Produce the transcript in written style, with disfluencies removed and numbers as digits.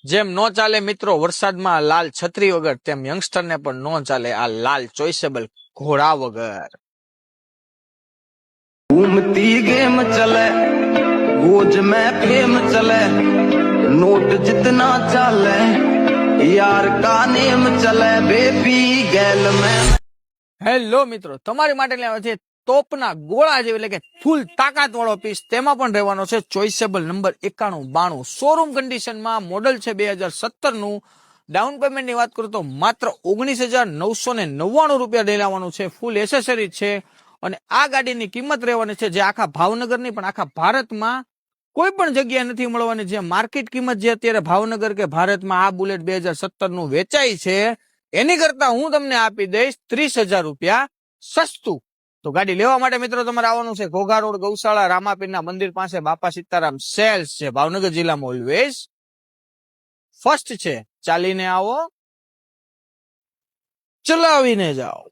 જેમ નો ચાલે મિત્રો વરસાદમાં લાલ છત્રી વગર, તેમ યંગસ્ટર ને પણ નો ચાલે આ લાલ ચોઇસેબલ ઘોડા વગર। घूमती गेम चले गोज में फेम चले नोट जितना चले यार का नेम चले बेबी गैल में। હેલો મિત્રો, તમારી માટે લેવા છે તોપના ગોળા જેવી એટલે કે ફૂલ તાકાત વાળો પીસ, તેમાં પણ રહેવાનો છે ચોઇસેબલ નંબર 9192 શોરૂમ કન્ડિશનમાં, મોડલ છે 2017 નું। ડાઉન પેમેન્ટ ની વાત કરું તો માત્ર 19,999 રૂપિયા દઈ લાવવાનું છે। ફૂલ એસેસરી છે અને આ ગાડીની કિંમત રહેવાની છે જે આખા ભાવનગરની પણ આખા ભારતમાં કોઈ પણ જગ્યાએ નથી મળવાની। જે માર્કેટ કિંમત જે અત્યારે ભાવનગર કે ભારતમાં આ બુલેટ 2017 નું વેચાય છે એની કરતા હું તમને આપી દઈશ 30,000 રૂપિયા સસ્તું। તો ગાડી લેવા માટે મિત્રો તમારે આવવાનું છે ઘોઘા રોડ ગૌશાળા રામાપીરના મંદિર પાસે બાપા સીતારામ સેલ્સ છે, ભાવનગર જિલ્લામાં ઓલવેઝ ફર્સ્ટ છે। ચાલીને આવો, ચલાવીને જાઓ।